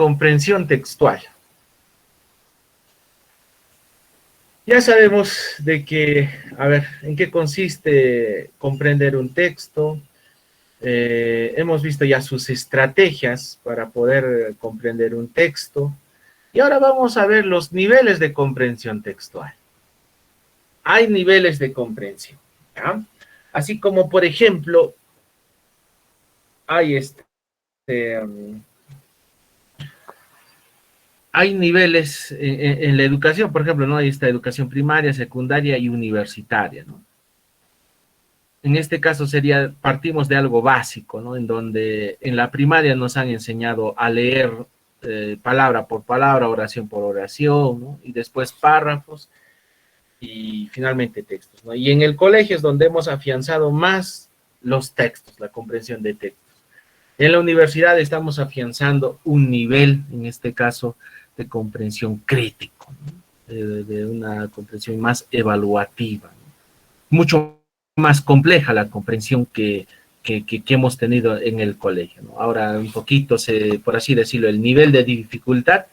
comprensión textual. Ya sabemos de que, a ver, en qué consiste comprender un texto. Hemos visto ya sus estrategias para poder comprender un texto. Y ahora vamos a ver los niveles de comprensión textual. Hay niveles de comprensión, ¿ya? Así como, por ejemplo, hay hay niveles en la educación, por ejemplo, ¿no? Hay esta educación primaria, secundaria y universitaria, ¿no? En este caso partimos de algo básico, ¿no? En donde en la primaria nos han enseñado a leer palabra por palabra, oración por oración, ¿no? Y después párrafos y finalmente textos, ¿no? Y en el colegio es donde hemos afianzado más los textos, la comprensión de textos. En la universidad estamos afianzando un nivel, en este caso, de comprensión crítico, ¿no? De una comprensión más evaluativa, ¿no? Mucho más compleja la comprensión que hemos tenido en el colegio, ¿no? Ahora un poquito, por así decirlo, el nivel de dificultad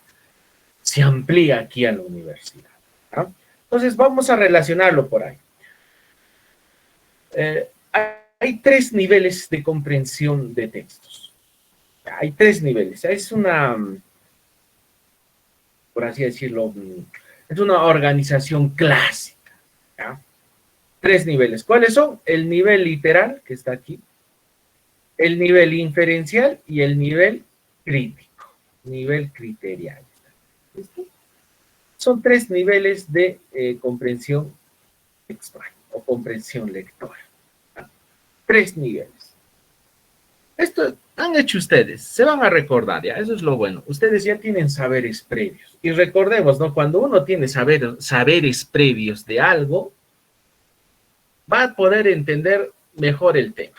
se amplía aquí a la universidad, ¿no? Entonces vamos a relacionarlo por ahí. Hay tres niveles de comprensión de textos. Hay tres niveles. Es una, por así decirlo, es una organización clásica, ¿ya? Tres niveles. ¿Cuáles son? El nivel literal, que está aquí, el nivel inferencial y el nivel crítico, nivel criterial. ¿Listo? Son tres niveles de comprensión textual o comprensión lectora. ¿Ya? Tres niveles. Esto han hecho ustedes, se van a recordar, ya, eso es lo bueno. Ustedes ya tienen saberes previos. Y recordemos, ¿no? Cuando uno tiene saberes previos de algo, va a poder entender mejor el tema.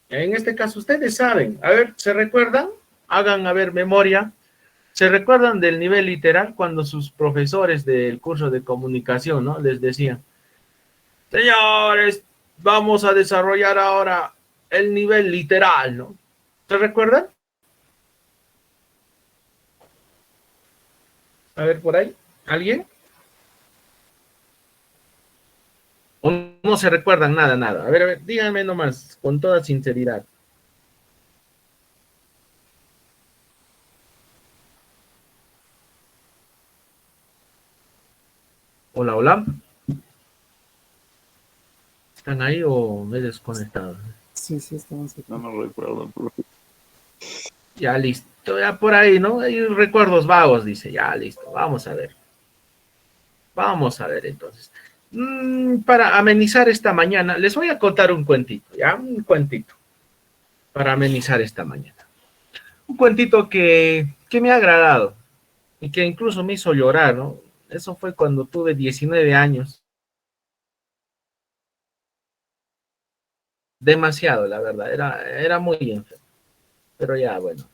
En este caso, ustedes saben, a ver, ¿se recuerdan? Hagan, a ver, memoria. ¿Se recuerdan del nivel literal cuando sus profesores del curso de comunicación, ¿no? Les decían, señores, vamos a desarrollar ahora el nivel literal, ¿no? ¿Se recuerdan? A ver, por ahí, ¿alguien? ¿O no se recuerdan nada, nada? A ver, díganme nomás, con toda sinceridad. Hola, hola. ¿Están ahí o me he desconectado? Sí, estamos aquí. No me recuerdo, profe. Ya listo, ya por ahí, ¿no? Hay recuerdos vagos, dice, ya listo, vamos a ver. Vamos a ver entonces. Para amenizar esta mañana, les voy a contar un cuentito, ¿ya? Un cuentito. Para amenizar esta mañana. Un cuentito que me ha agradado y que incluso me hizo llorar, ¿no? Eso fue cuando tuve 19 años. Demasiado, la verdad, era muy enfermo. Pero ya, bueno.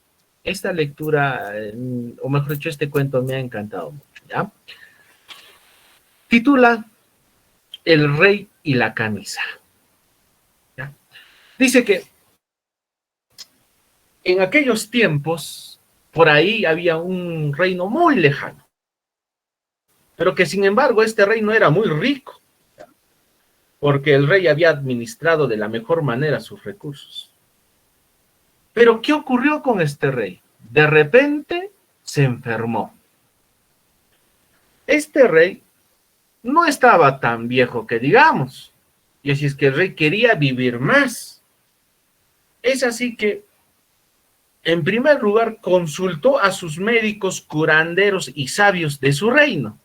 Esta lectura, o mejor dicho, este cuento me ha encantado mucho, ¿ya? Titula El rey y la camisa. ¿Ya? Dice que en aquellos tiempos, por ahí había un reino muy lejano, pero que sin embargo este reino era muy rico, ¿ya? Porque el rey había administrado de la mejor manera sus recursos. Pero ¿qué ocurrió con este rey? De repente se enfermó. Este rey no estaba tan viejo que digamos, y así es que el rey quería vivir más. Es así que, en primer lugar, consultó a sus médicos, curanderos y sabios de su reino.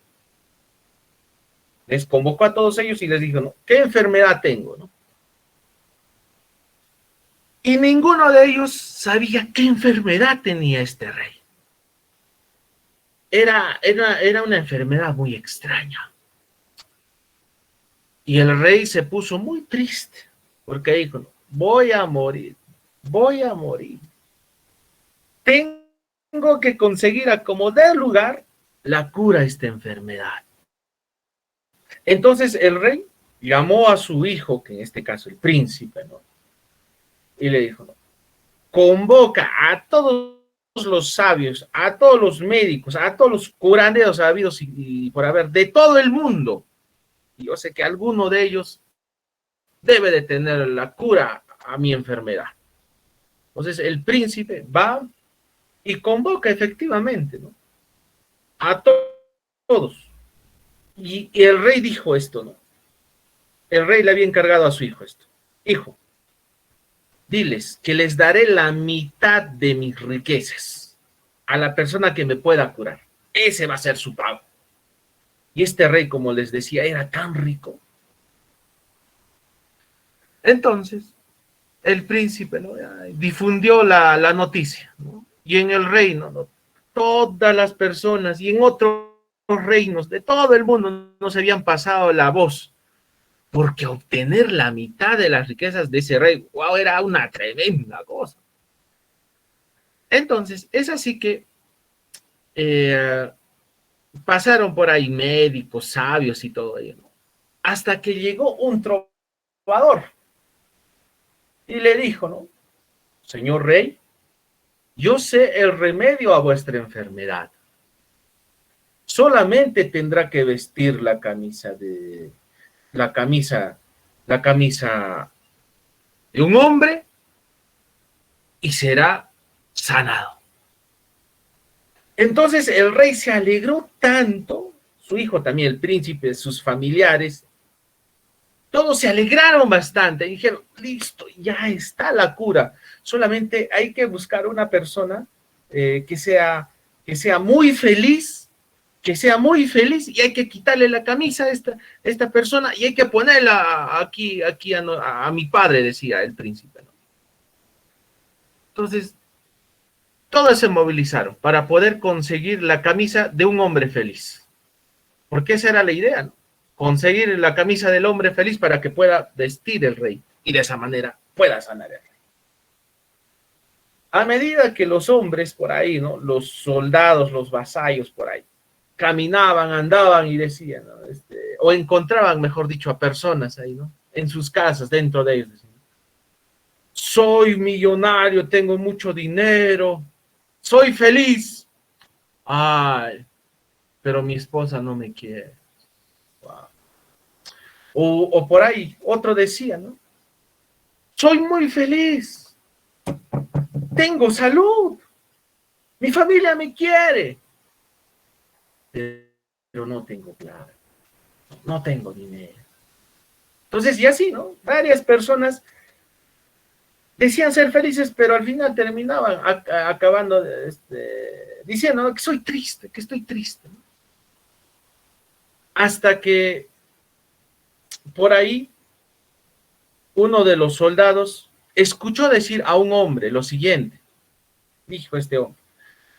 Les convocó a todos ellos y les dijo, ¿no? ¿Qué enfermedad tengo? ¿No? Y ninguno de ellos sabía qué enfermedad tenía este rey. Era una enfermedad muy extraña. Y el rey se puso muy triste, porque dijo, voy a morir, voy a morir. Tengo que conseguir a como dé lugar la cura a esta enfermedad. Entonces el rey llamó a su hijo, que en este caso el príncipe, ¿no? Y le dijo, ¿no? Convoca a todos los sabios, a todos los médicos, a todos los curanderos habidos y por haber, de todo el mundo. Y yo sé que alguno de ellos debe de tener la cura a mi enfermedad. Entonces el príncipe va y convoca efectivamente, ¿no?, a todos. Y el rey dijo esto, ¿no? El rey le había encargado a su hijo esto. Hijo, diles que les daré la mitad de mis riquezas a la persona que me pueda curar. Ese va a ser su pago. Y este rey, como les decía, era tan rico. Entonces, el príncipe, ¿no?, difundió la noticia, ¿no? Y en el reino, ¿no?, todas las personas y en otros reinos de todo el mundo no se habían pasado la voz, porque obtener la mitad de las riquezas de ese rey, wow, era una tremenda cosa. Entonces, es así que pasaron por ahí médicos, sabios y todo ello, ¿no?, hasta que llegó un trovador y le dijo, ¿no?, señor rey, yo sé el remedio a vuestra enfermedad. Solamente tendrá que vestir la camisa, la camisa de un hombre y será sanado. Entonces el rey se alegró tanto, su hijo también, el príncipe, sus familiares, todos se alegraron bastante y dijeron, listo, ya está la cura. Solamente hay que buscar una persona que sea muy feliz, y hay que quitarle la camisa a esta persona y hay que ponerla aquí a mi padre, decía el príncipe, ¿no? Entonces, todos se movilizaron para poder conseguir la camisa de un hombre feliz. Porque esa era la idea, ¿no? Conseguir la camisa del hombre feliz para que pueda vestir el rey y de esa manera pueda sanar el rey. A medida que los hombres por ahí, ¿no?, los soldados, los vasallos por ahí, caminaban, andaban y decían, ¿no?, o encontraban, mejor dicho, a personas ahí, ¿no?, en sus casas, dentro de ellos, decían, soy millonario, tengo mucho dinero, soy feliz. Ay, pero mi esposa no me quiere. Wow. O por ahí, otro decía, ¿no?, soy muy feliz, tengo salud, mi familia me quiere, pero no tengo plata, no tengo dinero. Entonces, y así, ¿no? Varias personas decían ser felices, pero al final terminaban acabando diciendo, ¿no?, que soy triste, que estoy triste, ¿no? Hasta que por ahí uno de los soldados escuchó decir a un hombre lo siguiente. Dijo este hombre,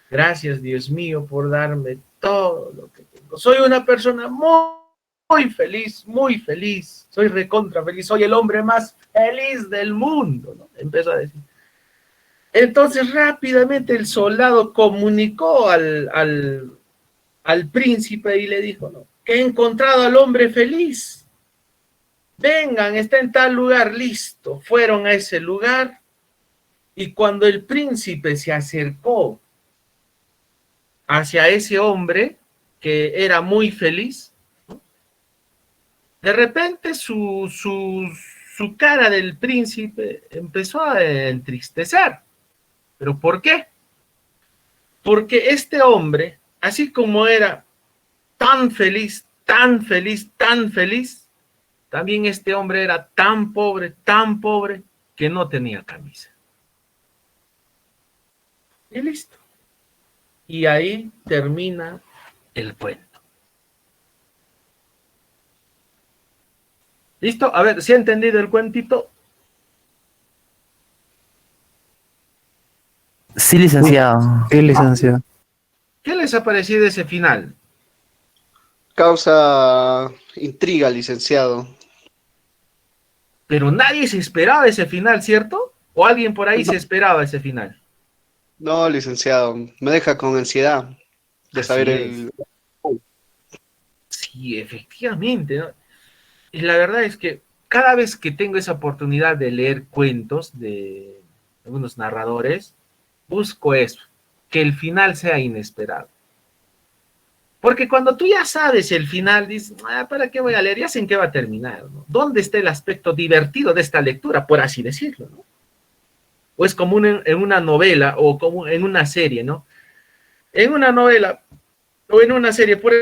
gracias Dios mío por darme todo lo que tengo. Soy una persona muy feliz, muy feliz. Soy recontra feliz, soy el hombre más feliz del mundo, ¿no?, empezó a decir. Entonces rápidamente el soldado comunicó al príncipe y le dijo, ¿no?, que he encontrado al hombre feliz. Vengan, está en tal lugar, listo. Fueron a ese lugar y cuando el príncipe se acercó hacia ese hombre que era muy feliz, ¿no?, de repente su cara del príncipe empezó a entristecer. ¿Pero por qué? Porque este hombre, así como era tan feliz, tan feliz, tan feliz, también este hombre era tan pobre, que no tenía camisa. Y listo. Y ahí termina el cuento. ¿Listo? A ver, ¿sí ha entendido el cuentito? Sí, licenciado. Sí, licenciado. ¿Qué les ha parecido ese final? Causa intriga, licenciado. Pero nadie se esperaba ese final, ¿cierto? ¿O alguien por ahí se esperaba ese final? No, licenciado, me deja con ansiedad de saber Así es. el... Sí, efectivamente, ¿no? Y la verdad es que cada vez que tengo esa oportunidad de leer cuentos de algunos narradores, busco eso, que el final sea inesperado. Porque cuando tú ya sabes el final, dices, ¿para qué voy a leer? Ya sé en qué va a terminar, ¿no? ¿Dónde está el aspecto divertido de esta lectura, por así decirlo, ¿no? O es como en una novela o como en una serie, ¿no? En una novela o en una serie, por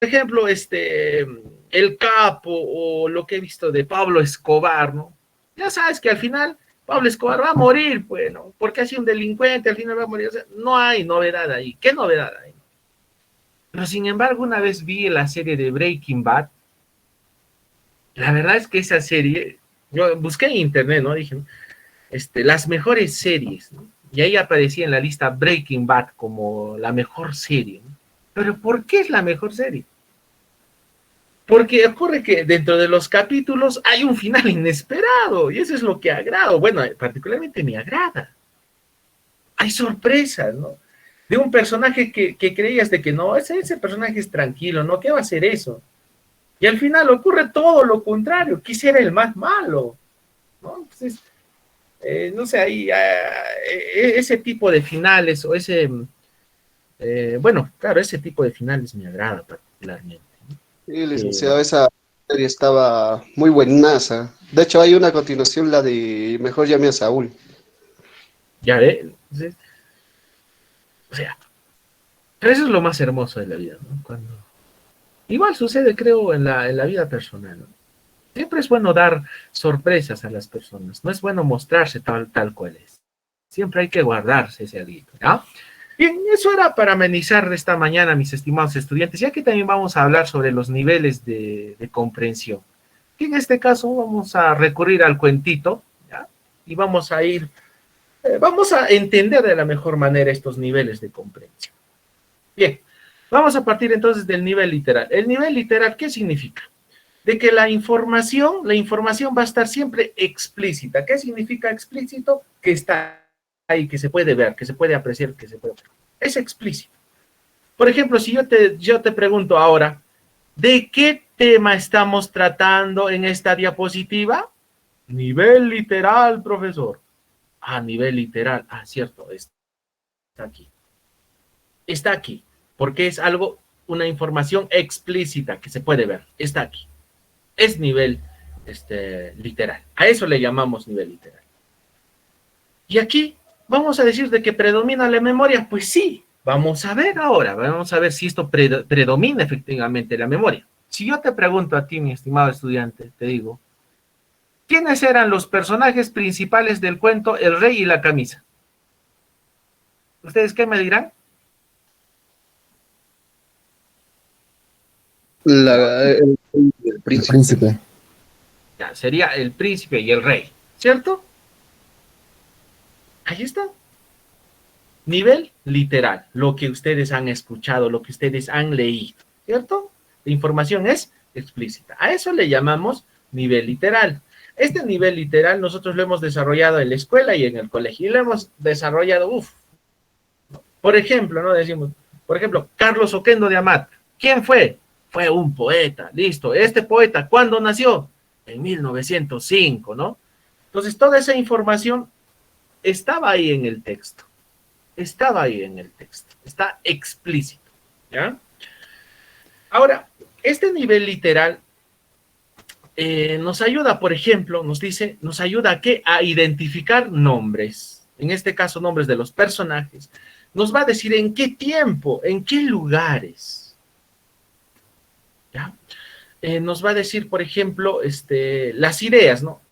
ejemplo, El Capo o lo que he visto de Pablo Escobar, ¿no? Ya sabes que al final Pablo Escobar va a morir, pues, ¿no? Porque ha sido un delincuente, al final va a morir. O sea, no hay novedad ahí. ¿Qué novedad hay? Pero sin embargo, una vez vi la serie de Breaking Bad. La verdad es que esa serie, yo busqué en internet, ¿no? Dije, las mejores series, ¿no? Y ahí aparecía en la lista Breaking Bad como la mejor serie, ¿no? Pero ¿por qué es la mejor serie? Porque ocurre que dentro de los capítulos hay un final inesperado y eso es lo que agrada, bueno, particularmente me agrada. Hay sorpresas, ¿no? De un personaje que creías de que no, ese personaje es tranquilo, ¿no? ¿Qué va a hacer eso? Y al final ocurre todo lo contrario, quisiera el más malo, ¿no? Entonces, no sé, ahí ese tipo de finales o bueno, claro, ese tipo de finales me agrada particularmente. Sí, licenciado, esa serie estaba muy buenaza. De hecho, hay una continuación, la de Mejor llame a Saúl. Ya ve, entonces, o sea, pero eso es lo más hermoso de la vida, ¿no? Cuando igual sucede, creo, en la vida personal, ¿no? Siempre es bueno dar sorpresas a las personas, no es bueno mostrarse tal cual es. Siempre hay que guardarse ese algo, ¿ya? Bien, eso era para amenizar esta mañana, mis estimados estudiantes, ya que también vamos a hablar sobre los niveles de comprensión. Y en este caso vamos a recurrir al cuentito, ¿ya? Y vamos a entender de la mejor manera estos niveles de comprensión. Bien, vamos a partir entonces del nivel literal. El nivel literal, ¿qué significa? De que la información va a estar siempre explícita. ¿Qué significa explícito? Que está ahí, que se puede ver, que se puede apreciar, que se puede ver. Es explícito. Por ejemplo, si yo te pregunto ahora, ¿de qué tema estamos tratando en esta diapositiva? Nivel literal, profesor. Nivel literal. Cierto, está aquí. Está aquí, porque es algo, una información explícita que se puede ver. Está aquí. Es nivel literal. A eso le llamamos nivel literal. Y aquí vamos a decir de que predomina la memoria. Pues sí, vamos a ver ahora, vamos a ver si esto predomina efectivamente la memoria. Si yo te pregunto a ti, mi estimado estudiante, te digo, ¿quiénes eran los personajes principales del cuento El Rey y la Camisa? ¿Ustedes qué me dirán? El príncipe. Ya, sería el príncipe y el rey, ¿cierto? Ahí está. Nivel literal, lo que ustedes han escuchado, lo que ustedes han leído, ¿cierto? La información es explícita. A eso le llamamos nivel literal. Este nivel literal nosotros lo hemos desarrollado en la escuela y en el colegio. Y lo hemos desarrollado, por ejemplo, ¿no? Decimos, por ejemplo, Carlos Oquendo de Amat. ¿Quién fue? Fue un poeta, listo. Este poeta, ¿cuándo nació? En 1905, ¿no? Entonces, toda esa información estaba ahí en el texto. Estaba ahí en el texto. Está explícito, ¿ya? Ahora, este nivel literal nos ayuda, por ejemplo, nos ayuda a qué? A identificar nombres. En este caso, nombres de los personajes. Nos va a decir en qué tiempo, en qué lugares. ¿Ya? Nos va a decir, por ejemplo, las ideas, ¿no?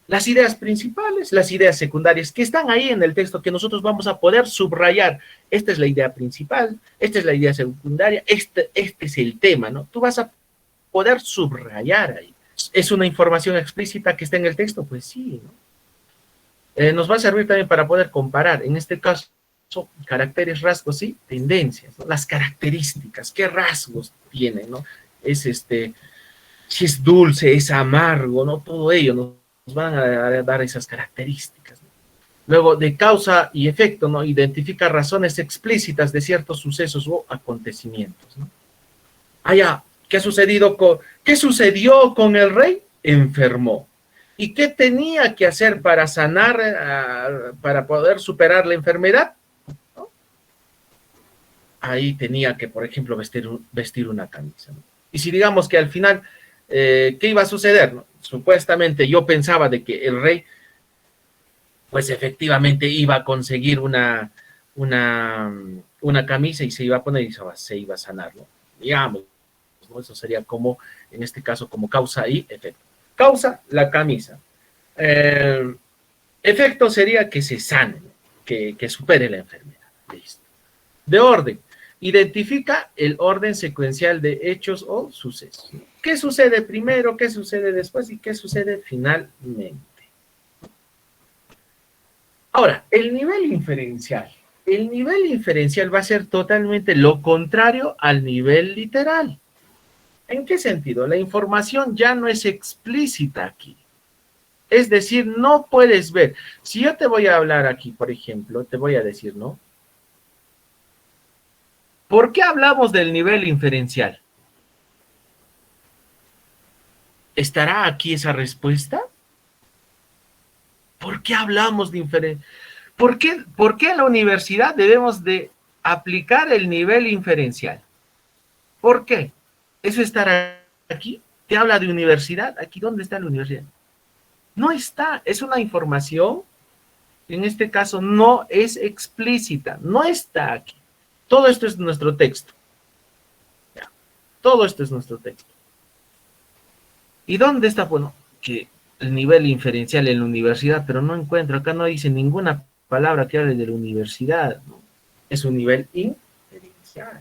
Las ideas principales, las ideas secundarias que están ahí en el texto que nosotros vamos a poder subrayar. Esta es la idea principal, esta es la idea secundaria, este es el tema, ¿no? Tú vas a poder subrayar ahí. ¿Es una información explícita que está en el texto? Pues sí, ¿no? Nos va a servir también para poder comparar, en este caso, caracteres, rasgos y tendencias, ¿no? Las características, qué rasgos tienen, ¿no? Si es dulce, es amargo, ¿no? Todo ello nos van a dar esas características, ¿no? Luego, de causa y efecto, ¿no? Identifica razones explícitas de ciertos sucesos o acontecimientos, ¿no? ¿qué sucedió con el rey? Enfermó. ¿Y qué tenía que hacer para sanar, para poder superar la enfermedad? ¿No? ahí tenía que, por ejemplo, vestir una camisa, ¿no? Y si digamos que al final, ¿qué iba a suceder, no? Supuestamente yo pensaba de que el rey, pues efectivamente iba a conseguir una camisa y se iba a poner y se iba a sanar, ¿no? Digamos, ¿no? Eso sería como, en este caso, como causa y efecto. Causa, la camisa. Eh, Efecto sería que se sane, ¿no? Que supere la enfermedad. Listo. De orden. Identifica el orden secuencial de hechos o sucesos. ¿Qué sucede primero? ¿Qué sucede después? ¿Y qué sucede finalmente? Ahora, el nivel inferencial. El nivel inferencial va a ser totalmente lo contrario al nivel literal. ¿En qué sentido? La información ya no es explícita aquí. Es decir, no puedes ver. Si yo te voy a hablar aquí, por ejemplo, te voy a decir, ¿no? ¿Por qué hablamos del nivel inferencial? ¿Estará aquí esa respuesta? ¿Por qué hablamos de inferencia? ¿Por qué en la universidad debemos de aplicar el nivel inferencial? ¿Por qué? ¿Eso estará aquí? ¿Te habla de universidad? ¿Aquí dónde está la universidad? No está, es una información, en este caso no es explícita, no está aquí. Todo esto es nuestro texto. Ya. Todo esto es nuestro texto. ¿Y dónde está? Bueno, que el nivel inferencial en la universidad, pero no encuentro, acá no dice ninguna palabra que hable de la universidad, ¿no? Es un nivel inferencial.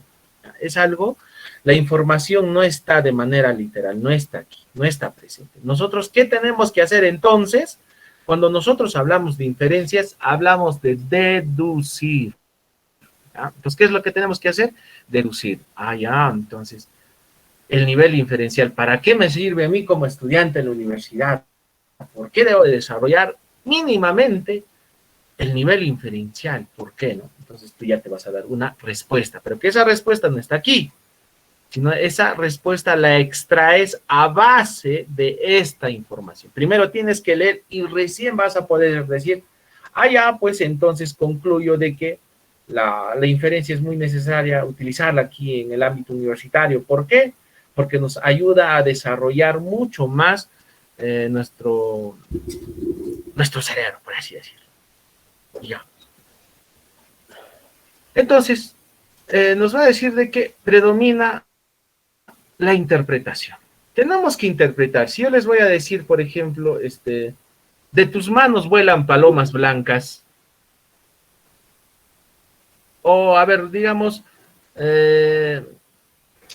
Es algo, la información no está de manera literal, no está aquí, no está presente. Nosotros, ¿qué tenemos que hacer entonces? Cuando nosotros hablamos de inferencias, hablamos de deducir. ¿Ya? Entonces, ¿qué es lo que tenemos que hacer? Deducir. Ah, ya, entonces, el nivel inferencial, ¿para qué me sirve a mí como estudiante en la universidad? ¿Por qué debo de desarrollar mínimamente el nivel inferencial? ¿Por qué no? Entonces tú ya te vas a dar una respuesta, pero que esa respuesta no está aquí, sino esa respuesta la extraes a base de esta información. Primero tienes que leer y recién vas a poder decir, ah, ya, pues entonces concluyo de que la inferencia es muy necesaria utilizarla aquí en el ámbito universitario. ¿Por qué? Porque nos ayuda a desarrollar mucho más nuestro cerebro, por así decirlo. Ya. Entonces, nos va a decir de que predomina la interpretación. Tenemos que interpretar. Si yo les voy a decir, por ejemplo, de tus manos vuelan palomas blancas, o a ver, digamos,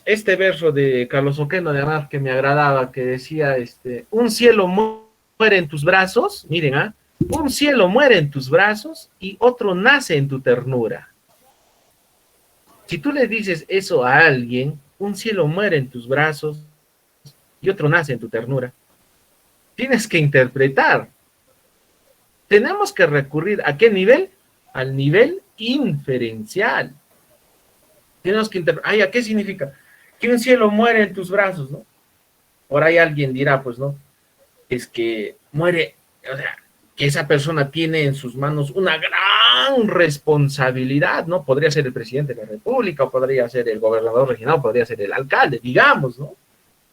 este verso de Carlos Oquendo, además, que me agradaba, que decía, un cielo muere en tus brazos, miren, ¿ah? Un cielo muere en tus brazos y otro nace en tu ternura. Si tú le dices eso a alguien, un cielo muere en tus brazos y otro nace en tu ternura, tienes que interpretar. Tenemos que recurrir ¿a qué nivel? Al nivel inferencial. Tenemos que interpretar. Ay, ¿a qué significa? Que un cielo muere en tus brazos, ¿no? Por ahí alguien dirá, pues, ¿no? Es que muere, o sea, que esa persona tiene en sus manos una gran responsabilidad, ¿no? Podría ser el presidente de la República, o podría ser el gobernador regional, podría ser el alcalde, digamos, ¿no?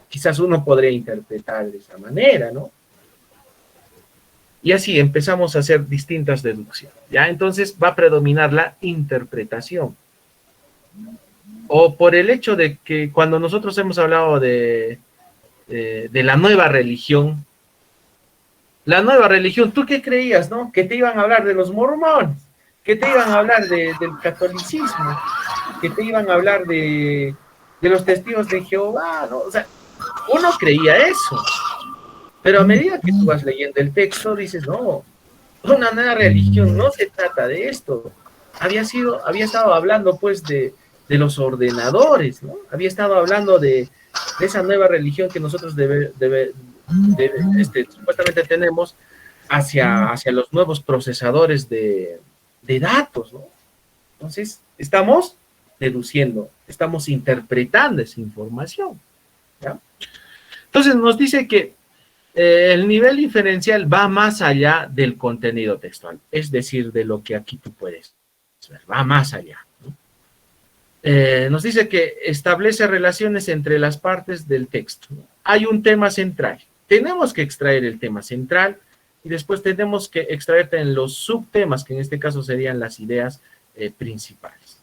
Quizás uno podría interpretar de esa manera, ¿no? Y así empezamos a hacer distintas deducciones, ¿ya? Entonces va a predominar la interpretación. O por el hecho de que cuando nosotros hemos hablado de la nueva religión, ¿tú qué creías, no? Que te iban a hablar de los mormones, que te iban a hablar del catolicismo, que te iban a hablar de los testigos de Jehová, ¿no? O sea, uno creía eso, pero a medida que tú vas leyendo el texto, dices, no, una nueva religión no se trata de esto. Había estado hablando, pues, de los ordenadores, ¿no? Había estado hablando de esa nueva religión que nosotros supuestamente tenemos hacia los nuevos procesadores de datos, ¿no? Entonces, estamos deduciendo, estamos interpretando esa información, ¿ya? Entonces, nos dice que el nivel inferencial va más allá del contenido textual, es decir, de lo que aquí tú puedes ver, va más allá, ¿no? Nos dice que establece relaciones entre las partes del texto. Hay un tema central. Tenemos que extraer el tema central y después tenemos que extraer en los subtemas, que en este caso serían las ideas principales,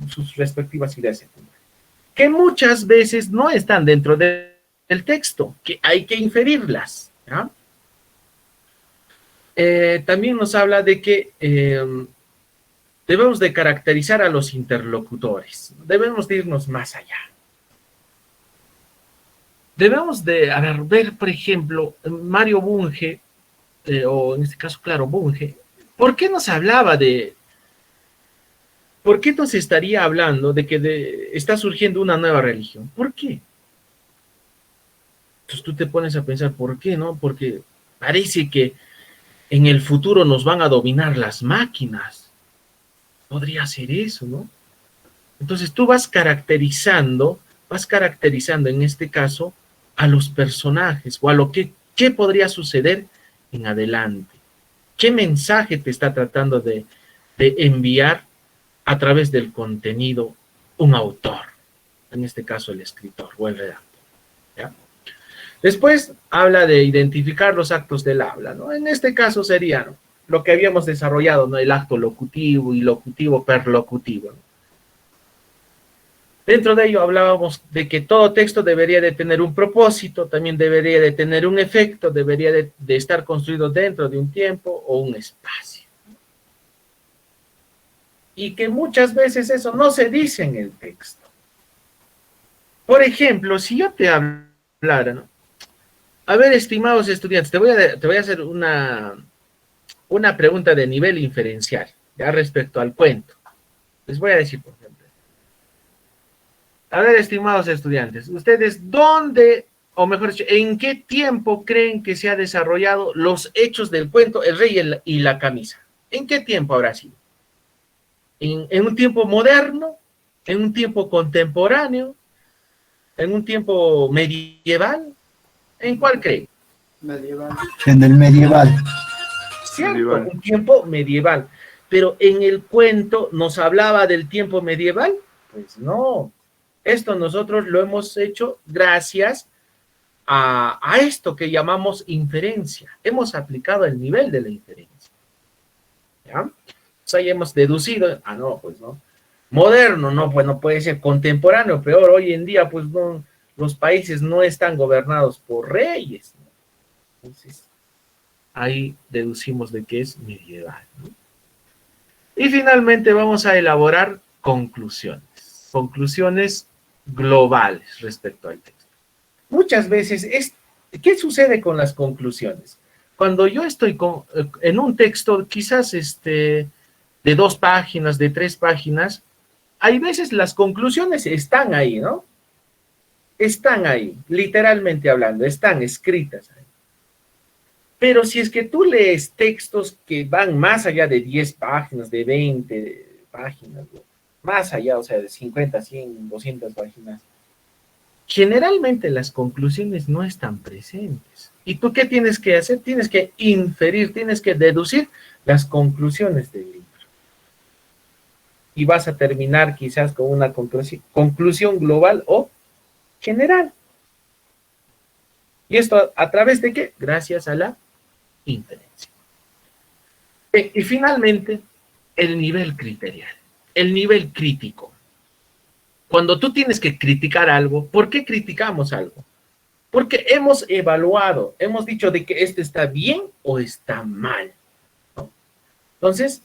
sus respectivas ideas secundarias, que muchas veces no están dentro del texto, que hay que inferirlas, ¿ya? También nos habla de que debemos de caracterizar a los interlocutores, debemos de irnos más allá. Debemos de ver, por ejemplo, Mario Bunge, o en este caso, claro, Bunge, ¿por qué nos hablaba por qué nos estaría hablando de que está surgiendo una nueva religión? ¿Por qué? Entonces tú te pones a pensar, ¿por qué, no? Porque parece que en el futuro nos van a dominar las máquinas. Podría ser eso, ¿no? Entonces tú vas caracterizando en este caso a los personajes o a lo que qué podría suceder en adelante. ¿Qué mensaje te está tratando de enviar a través del contenido un autor? En este caso el escritor o el redactor, ¿ya? Después habla de identificar los actos del habla, ¿no? En este caso sería, ¿no?, lo que habíamos desarrollado, ¿no?, el acto locutivo y locutivo perlocutivo, ¿no? Dentro de ello hablábamos de que todo texto debería de tener un propósito, también debería de tener un efecto, debería de estar construido dentro de un tiempo o un espacio. Y que muchas veces eso no se dice en el texto. Por ejemplo, si yo te hablara, ¿no? A ver, estimados estudiantes, te voy a hacer una pregunta de nivel inferencial, ya respecto al cuento. Les voy a decir, por ejemplo. A ver, estimados estudiantes, ¿ustedes dónde, o mejor dicho, en qué tiempo creen que se ha desarrollado los hechos del cuento El Rey y la Camisa? ¿En qué tiempo habrá sido? ¿En un tiempo moderno? ¿En un tiempo contemporáneo? ¿En un tiempo medieval? ¿En cuál creen? Medieval. En el medieval. Cierto, Medieval. un tiempo medieval. Pero en el cuento nos hablaba del tiempo medieval. Pues no. Esto nosotros lo hemos hecho gracias a esto que llamamos inferencia. Hemos aplicado el nivel de la inferencia. ¿Ya? Pues ahí hemos deducido, no, pues no. Moderno, no, pues no puede ser contemporáneo, peor, hoy en día, pues no, los países no están gobernados por reyes, ¿no? Entonces, ahí deducimos de que es medieval, ¿no? Y finalmente vamos a elaborar conclusiones globales respecto al texto. Muchas veces, ¿qué sucede con las conclusiones? Cuando yo estoy en un texto, quizás de 2 páginas, de 3 páginas, hay veces las conclusiones están ahí, ¿no? Están ahí, literalmente hablando, están escritas ahí. Pero si es que tú lees textos que van más allá de 10 páginas, de 20 páginas, ¿no?, más allá, o sea, de 50, 100, 200 páginas, generalmente las conclusiones no están presentes. ¿Y tú qué tienes que hacer? Tienes que inferir, tienes que deducir las conclusiones del libro. Y vas a terminar quizás con una conclusión global o general. ¿Y esto a través de qué? Gracias a la inferencia. Y finalmente, el nivel criterial, el nivel crítico. Cuando tú tienes que criticar algo, ¿por qué criticamos algo? Porque hemos evaluado, hemos dicho de que esto está bien o está mal, ¿no? Entonces,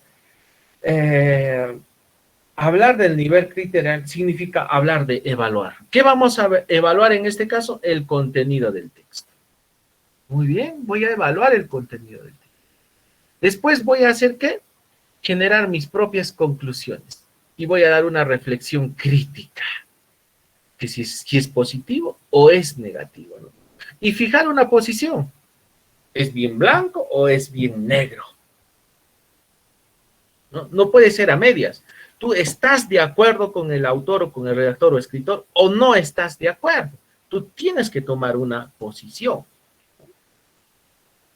hablar del nivel criterial significa hablar de evaluar. ¿Qué vamos a evaluar en este caso? El contenido del texto. Muy bien, voy a evaluar el contenido del texto. Después voy a hacer ¿qué? Generar mis propias conclusiones. Y voy a dar una reflexión crítica, que si es positivo o es negativo, ¿no? Y fijar una posición. ¿Es bien blanco o es bien negro? No puede ser a medias. Tú estás de acuerdo con el autor o con el redactor o escritor o no estás de acuerdo. Tú tienes que tomar una posición.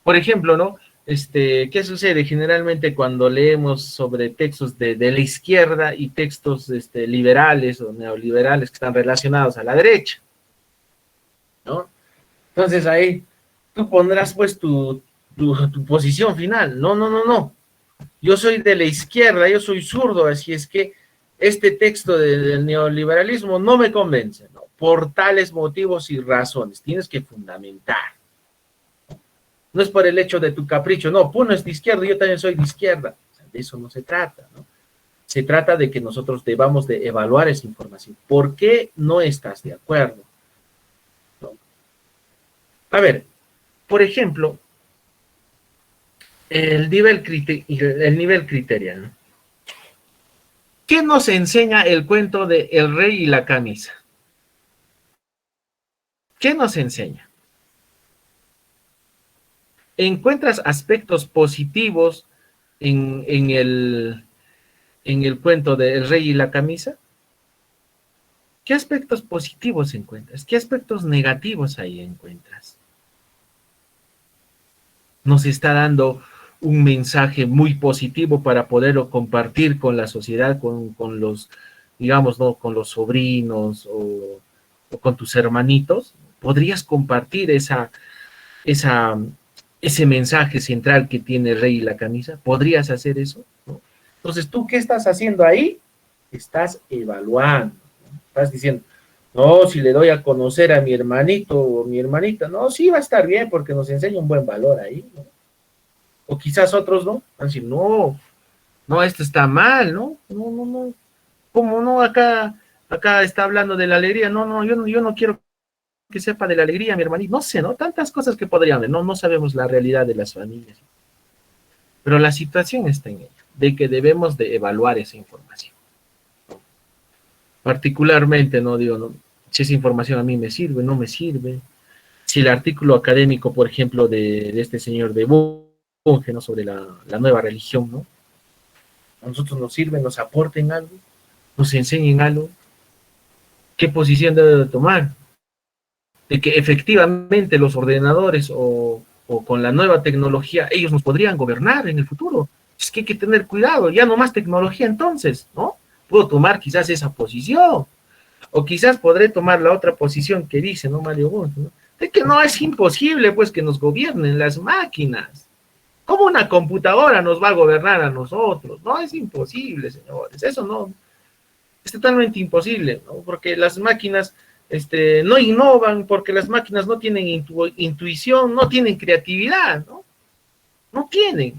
Por ejemplo, ¿no? ¿qué sucede? Generalmente cuando leemos sobre textos de la izquierda y textos liberales o neoliberales que están relacionados a la derecha, ¿no? Entonces ahí tú pondrás pues tu posición final. No, no, no, no. Yo soy de la izquierda, yo soy zurdo, así es que este texto del neoliberalismo no me convence, ¿no? Por tales motivos y razones. Tienes que fundamentar. No es por el hecho de tu capricho, no, Puno es de izquierda, yo también soy de izquierda. O sea, de eso no se trata, ¿no? Se trata de que nosotros debamos de evaluar esa información. ¿Por qué no estás de acuerdo? ¿No? A ver, por ejemplo, el nivel criterial, ¿no? ¿Qué nos enseña el cuento de El Rey y la Camisa? ¿Qué nos enseña? ¿Encuentras aspectos positivos en el cuento de El Rey y la Camisa? ¿Qué aspectos positivos encuentras? ¿Qué aspectos negativos ahí encuentras? Nos está dando un mensaje muy positivo para poderlo compartir con la sociedad, con los, digamos, ¿no? Con los sobrinos o con tus hermanitos. ¿Podrías compartir ese mensaje central que tiene el Rey y la Camisa? ¿Podrías hacer eso? ¿No? Entonces, ¿tú qué estás haciendo ahí? Estás evaluando, ¿no? Estás diciendo, no, si le doy a conocer a mi hermanito o mi hermanita, no, sí va a estar bien porque nos enseña un buen valor ahí, ¿no? O quizás otros no, van a decir, no, no, esto está mal, ¿no? No, no, no, ¿cómo no? Acá está hablando de la alegría, no, no, yo no quiero que sepa de la alegría, mi hermanito, no sé, ¿no? Tantas cosas que podrían haber, no sabemos la realidad de las familias. Pero la situación está en ello, de que debemos de evaluar esa información. Particularmente, no digo, no, si esa información a mí me sirve, no me sirve. Si el artículo académico, por ejemplo, de este señor de Bunge, ¿no? Sobre la nueva religión, ¿no? A nosotros nos sirve, nos aporten algo, nos enseñen algo. ¿Qué posición debe de tomar? De que efectivamente los ordenadores o con la nueva tecnología, ellos nos podrían gobernar en el futuro. Es que hay que tener cuidado, ya no más tecnología entonces, ¿no? Puedo tomar quizás esa posición, o quizás podré tomar la otra posición que dice, ¿no, Mario Bunge, ¿no? De que no es imposible, pues, que nos gobiernen las máquinas. ¿Cómo una computadora nos va a gobernar a nosotros? No, es imposible, señores, eso no, es totalmente imposible, ¿no? Porque las máquinas no innovan, porque las máquinas no tienen intuición, no tienen creatividad, ¿no? No tienen.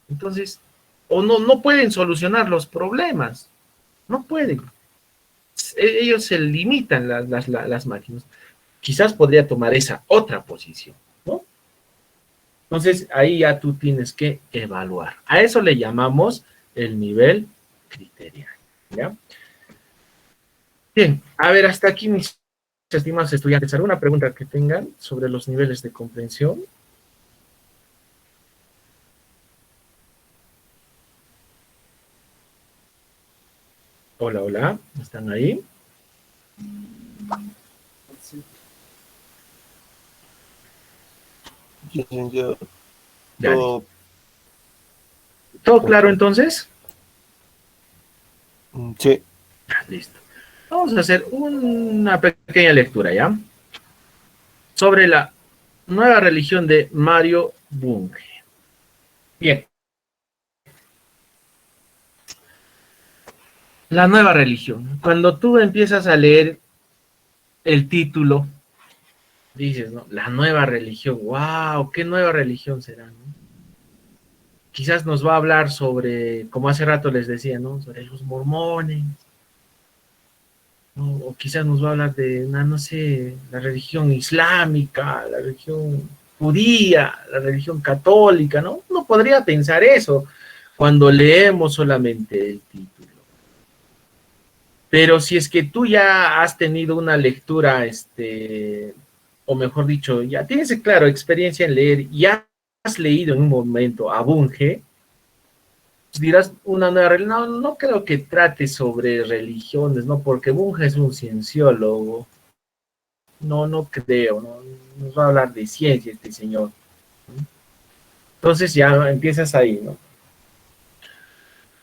Entonces, o no pueden solucionar los problemas, no pueden. Ellos se limitan las máquinas. Quizás podría tomar esa otra posición, ¿no? Entonces, ahí ya tú tienes que evaluar. A eso le llamamos el nivel criterial, ¿ya? Bien, a ver, hasta aquí mis estimados estudiantes. ¿Alguna pregunta que tengan sobre los niveles de comprensión? Hola, hola, ¿están ahí? Yo, Dale. ¿Todo claro entonces? sí. Listo. Vamos a hacer una pequeña lectura, ¿ya? Sobre la nueva religión de Mario Bunge. Bien. La nueva religión. Cuando tú empiezas a leer el título, dices, ¿no? La nueva religión. ¡Wow! ¿Qué nueva religión será, no? Quizás nos va a hablar sobre, como hace rato les decía, ¿no? Sobre los mormones, ¿no? O quizás nos va a hablar de, no sé, la religión islámica, la religión judía, la religión católica, ¿no? Uno podría pensar eso cuando leemos solamente el título. Pero si es que tú ya has tenido una lectura, o mejor dicho, ya tienes, claro, experiencia en leer, ya has leído en un momento a Bunge, pues dirás una nueva religión. No, no creo que trate sobre religiones, ¿no? Porque Bunge es un cienciólogo. No, no creo, no nos va a hablar de ciencia este señor. Entonces ya empiezas ahí, ¿no?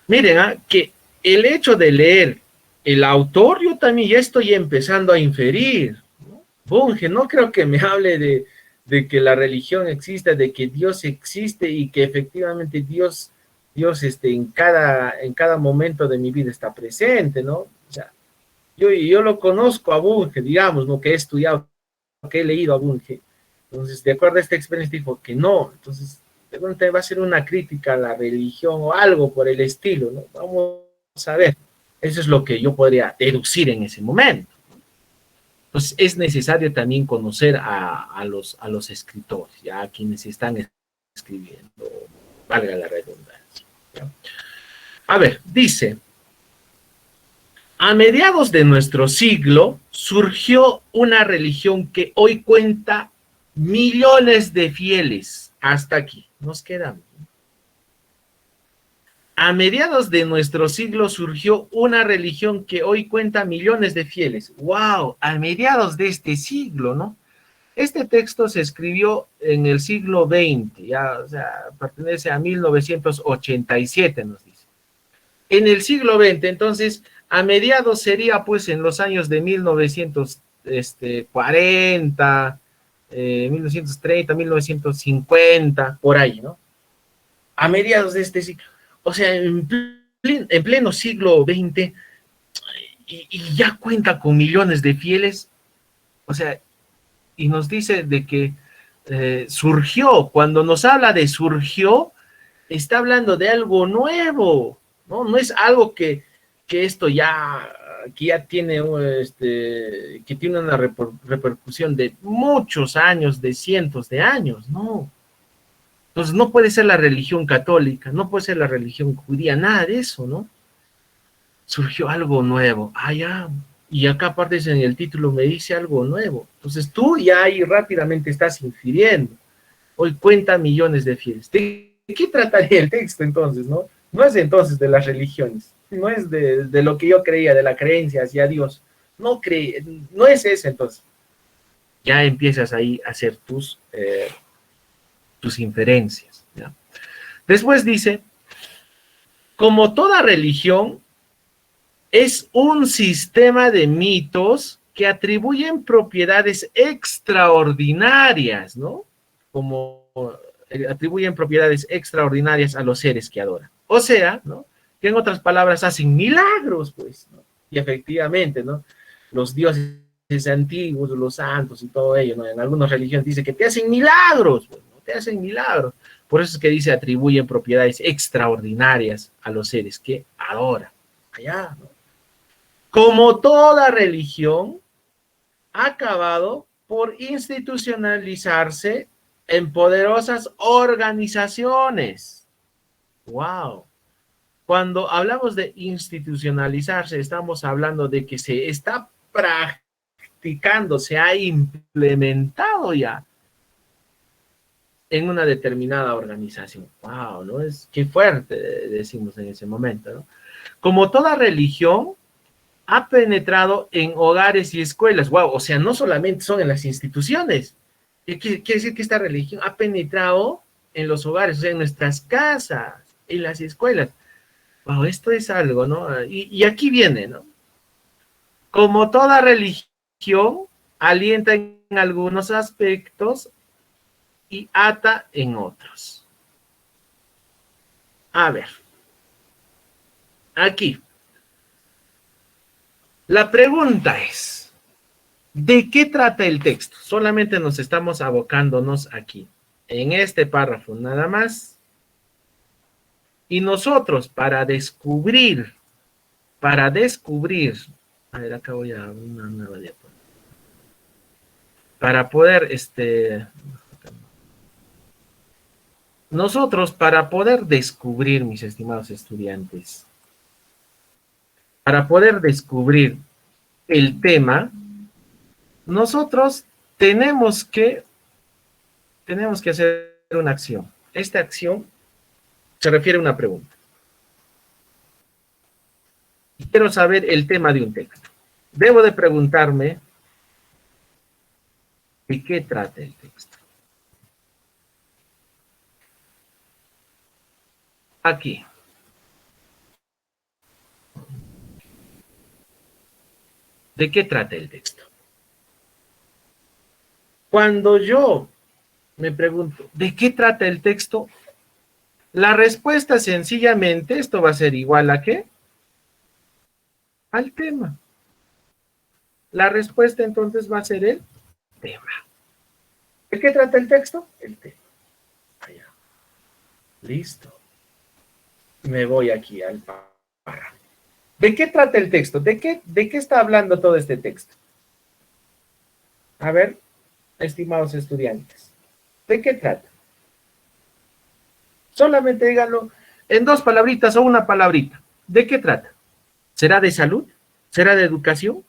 Miren, que el hecho de leer el autor, yo también ya estoy empezando a inferir, ¿no? Bunge, no creo que me hable de que la religión existe, de que Dios existe y que efectivamente Dios en cada momento de mi vida está presente, ¿no? O sea, yo lo conozco a Bunge, digamos, ¿no? Que he estudiado, que he leído a Bunge. Entonces, de acuerdo a esta experiencia, dijo que no. Entonces, de pronto va a ser una crítica a la religión o algo por el estilo, ¿no? Vamos a ver. Eso es lo que yo podría deducir en ese momento. Entonces, es necesario también conocer a los escritores, ya a quienes están escribiendo, valga la redundancia. ¿Ya? A ver, dice, a mediados de nuestro siglo surgió una religión que hoy cuenta millones de fieles. Hasta aquí, nos quedamos. A mediados de nuestro siglo surgió una religión que hoy cuenta millones de fieles. ¡Wow! A mediados de este siglo, ¿no? Este texto se escribió en el siglo XX, ya, o sea, pertenece a 1987, nos dice. En el siglo XX, entonces, a mediados sería pues en los años de 1940, 1930, 1950, por ahí, ¿no? A mediados de este siglo. O sea, en pleno siglo XX, y ya cuenta con millones de fieles, o sea, y nos dice de que surgió, cuando nos habla de surgió, está hablando de algo nuevo, ¿no? No es algo que esto ya, que ya tiene, que tiene una repercusión de muchos años, de cientos de años, no. Entonces no puede ser la religión católica, no puede ser la religión judía, nada de eso, ¿no? Surgió algo nuevo. Ah, ya. Y acá aparte en el título me dice algo nuevo. Entonces tú ya ahí rápidamente estás infiriendo. Hoy cuenta millones de fieles. ¿De qué trataría el texto entonces, no? No es entonces de las religiones, no es de lo que yo creía, de la creencia hacia Dios. No, no es ese entonces. Ya empiezas ahí a hacer tus inferencias. ¿Ya? Después dice, como toda religión, es un sistema de mitos que atribuyen propiedades extraordinarias, ¿no? Como atribuyen propiedades extraordinarias a los seres que adoran. O sea, ¿no? Que en otras palabras hacen milagros, pues, ¿no? Y efectivamente, ¿no? Los dioses antiguos, los santos y todo ello, ¿no? En algunas religiones dice que te hacen milagros, pues, ¿no? Te hacen milagros. Por eso es que dice atribuyen propiedades extraordinarias a los seres que adoran. Allá, ¿no? Como toda religión, ha acabado por institucionalizarse en poderosas organizaciones. ¡Wow! Cuando hablamos de institucionalizarse, estamos hablando de que se está practicando, se ha implementado ya en una determinada organización. ¡Wow! ¿No? Qué fuerte, decimos en ese momento, ¿no? Como toda religión, ha penetrado en hogares y escuelas. Wow, o sea, no solamente son en las instituciones. Quiere decir que esta religión ha penetrado en los hogares, o sea, en nuestras casas, en las escuelas. Wow, esto es algo, ¿no? Y aquí viene, ¿no? Como toda religión, alienta en algunos aspectos y ata en otros. A ver, aquí. La pregunta es, ¿de qué trata el texto? Solamente nos estamos abocándonos aquí, en este párrafo nada más. Y nosotros, para descubrir, a ver, acá voy a una nueva diapositiva. Para poder, nosotros, para poder descubrir, mis estimados estudiantes, para poder descubrir el tema, nosotros tenemos que hacer una acción. Esta acción se refiere a una pregunta. Quiero saber el tema de un texto. Debo de preguntarme de qué trata el texto. aquí. ¿De qué trata el texto? Cuando yo me pregunto, ¿de qué trata el texto? La respuesta sencillamente, esto va a ser igual a ¿qué? Al tema. La respuesta entonces va a ser el tema. ¿De qué trata el texto? El tema. Allá. Listo. Me voy aquí al párrafo. ¿De qué trata el texto? ¿De qué está hablando todo este texto? A ver, estimados estudiantes, ¿de qué trata? Solamente díganlo en 2 palabritas o una palabrita. ¿De qué trata? ¿Será de salud? ¿Será de educación?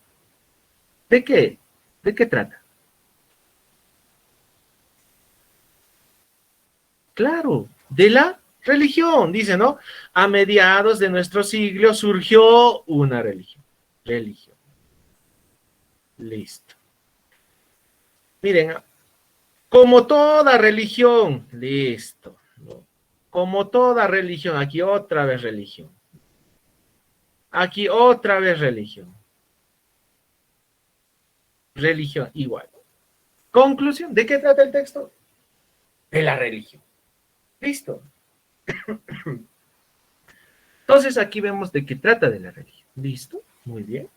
¿De qué? ¿De qué trata? Claro, de la religión, dice, ¿no? A mediados de nuestro siglo surgió una religión. Religión. Listo. Miren, como toda religión, listo. ¿No? Como toda religión, aquí otra vez religión. Aquí otra vez religión. Religión igual. Conclusión, ¿de qué trata el texto? De la religión. Listo. Entonces aquí vemos de qué trata de la religión. ¿Listo? Muy bien.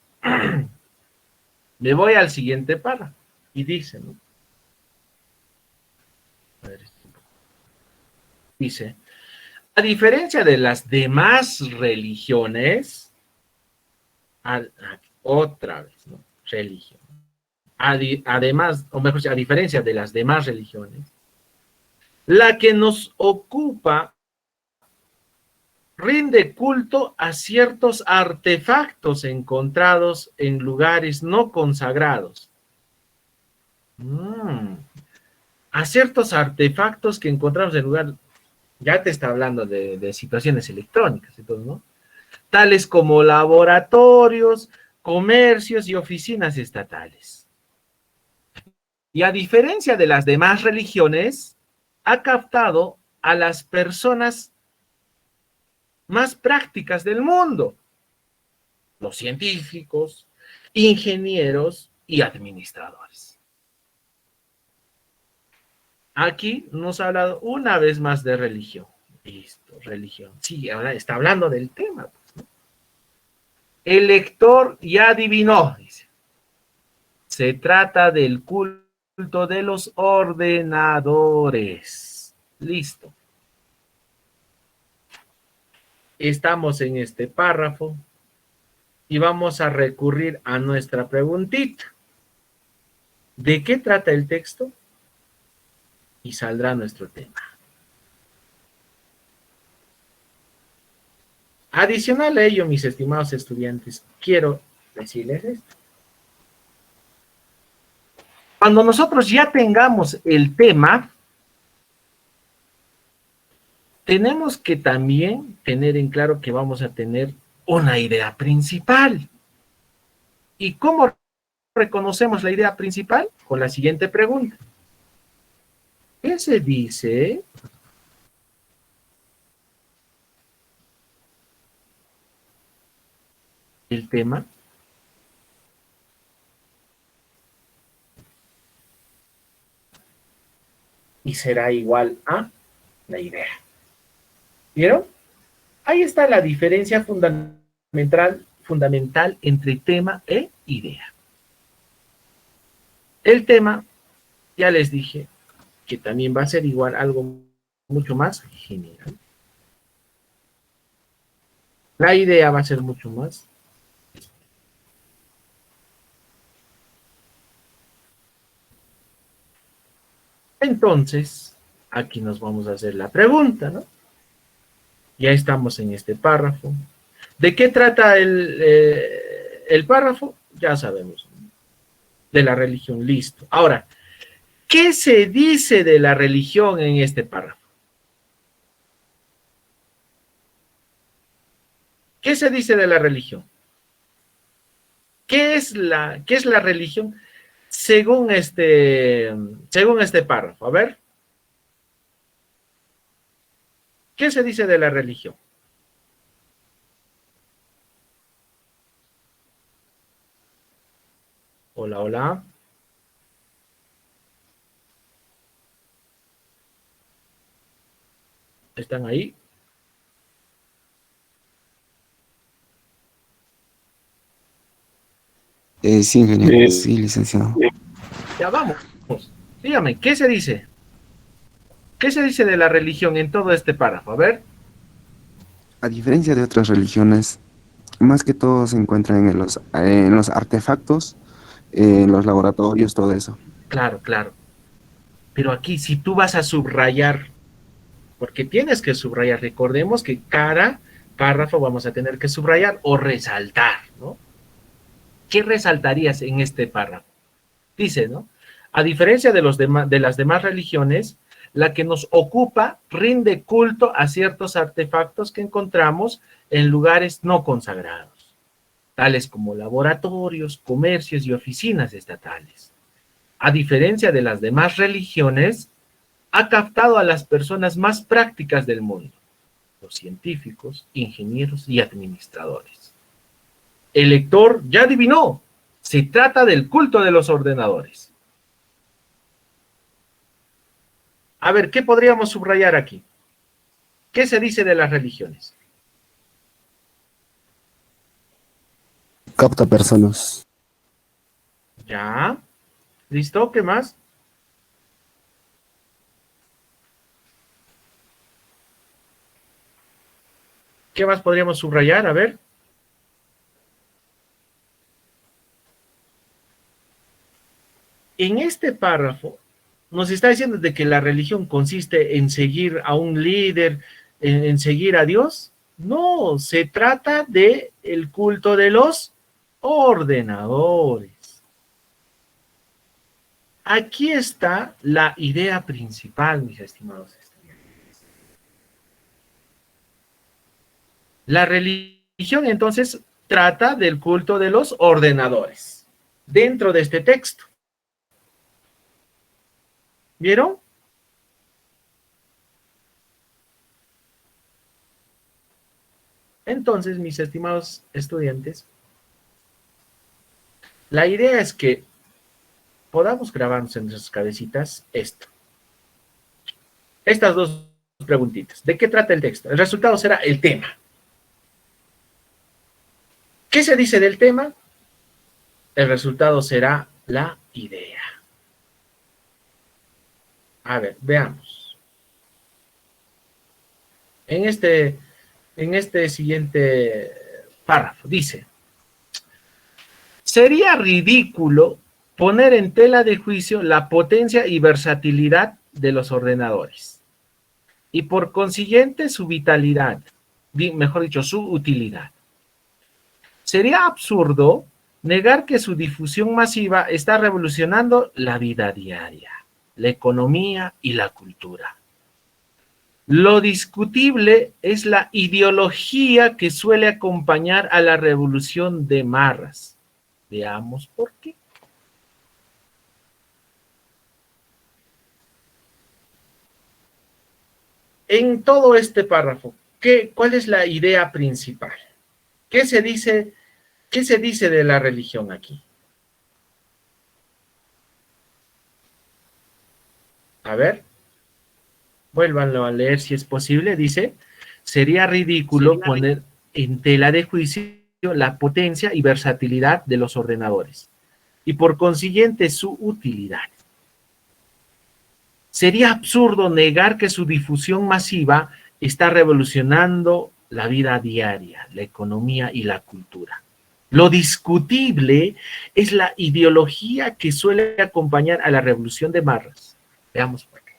Me voy al siguiente párrafo y dice, ¿no? A ver, dice, a diferencia de las demás religiones, otra vez, ¿no? Religión. Además, o mejor dicho, a diferencia de las demás religiones, la que nos ocupa rinde culto a ciertos artefactos encontrados en lugares no consagrados. A ciertos artefactos que encontramos en lugares, ya te está hablando de situaciones electrónicas y todo, ¿no? Tales como laboratorios, comercios y oficinas estatales. Y a diferencia de las demás religiones, ha captado a las personas más prácticas del mundo, los científicos, ingenieros y administradores. Aquí nos ha hablado una vez más de religión. Listo, religión. Sí, ahora está hablando del tema. Pues, ¿no? El lector ya adivinó, dice. Se trata del culto de los ordenadores. Listo. Estamos en este párrafo y vamos a recurrir a nuestra preguntita. ¿De qué trata el texto? Y saldrá nuestro tema. Adicional a ello, mis estimados estudiantes, quiero decirles esto. Cuando nosotros ya tengamos el tema, tenemos que también tener en claro que vamos a tener una idea principal. ¿Y cómo reconocemos la idea principal? Con la siguiente pregunta. ¿Qué se dice el tema? Y será igual a la idea. ¿Vieron? Ahí está la diferencia fundamental entre tema e idea. El tema, ya les dije, que también va a ser igual algo mucho más general. La idea va a ser mucho más. Entonces, aquí nos vamos a hacer la pregunta, ¿no? Ya estamos en este párrafo. ¿De qué trata el párrafo? Ya sabemos. De la religión, listo. Ahora, ¿qué se dice de la religión en este párrafo? ¿Qué se dice de la religión? ¿Qué es la religión según este párrafo? A ver. ¿Qué se dice de la religión? Hola, hola. ¿Están ahí? Sí, ingeniero, sí, licenciado. Ya vamos. Dígame, ¿qué se dice? ¿Qué se dice de la religión en todo este párrafo? A ver. A diferencia de otras religiones, más que todo se encuentran en los artefactos, en los laboratorios, todo eso. Claro, claro. Pero aquí, si tú vas a subrayar, porque tienes que subrayar, recordemos que cada párrafo vamos a tener que subrayar o resaltar, ¿no? ¿Qué resaltarías en este párrafo? Dice, ¿no? A diferencia de las demás religiones, la que nos ocupa rinde culto a ciertos artefactos que encontramos en lugares no consagrados, tales como laboratorios, comercios y oficinas estatales. A diferencia de las demás religiones, ha captado a las personas más prácticas del mundo, los científicos, ingenieros y administradores. El lector ya adivinó, se trata del culto de los ordenadores. A ver, ¿qué podríamos subrayar aquí? ¿Qué se dice de las religiones? Capta personas. Ya, ¿listo? ¿Qué más? ¿Qué más podríamos subrayar? A ver. En este párrafo nos está diciendo de que la religión consiste en seguir a un líder, en seguir a Dios. No, se trata de el culto de los ordenadores. Aquí está la idea principal, mis estimados estudiantes. La religión, entonces, trata del culto de los ordenadores dentro de este texto. ¿Vieron? Entonces, mis estimados estudiantes, la idea es que podamos grabarnos en nuestras cabecitas esto. Estas dos preguntitas. ¿De qué trata el texto? El resultado será el tema. ¿Qué se dice del tema? El resultado será la idea. A ver, veamos. En este siguiente párrafo dice: sería ridículo poner en tela de juicio la potencia y versatilidad de los ordenadores y por consiguiente su vitalidad, mejor dicho, su utilidad. Sería absurdo negar que su difusión masiva está revolucionando la vida diaria, la economía y la cultura. Lo discutible es la ideología que suele acompañar a la revolución de masas. Veamos por qué. En todo este párrafo, ¿cuál es la idea principal? ¿Qué se dice de la religión aquí? A ver, vuélvanlo a leer si es posible. Dice: sería ridículo poner en tela de juicio la potencia y versatilidad de los ordenadores y por consiguiente su utilidad. Sería absurdo negar que su difusión masiva está revolucionando la vida diaria, la economía y la cultura. Lo discutible es la ideología que suele acompañar a la revolución de masas. Veamos por qué.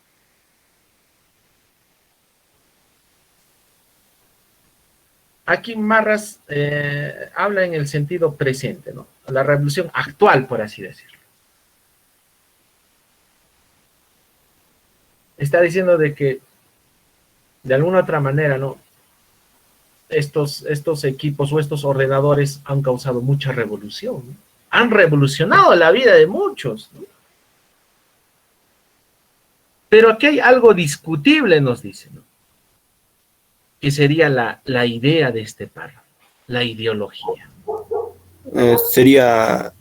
Aquí Marras habla en el sentido presente, ¿no? La revolución actual, por así decirlo. Está diciendo de que, de alguna otra manera, ¿no? Estos equipos o estos ordenadores han causado mucha revolución, ¿no? Han revolucionado la vida de muchos, ¿no? Pero aquí hay algo discutible, nos dice, ¿no? que sería la idea de este párrafo, la ideología? Sería,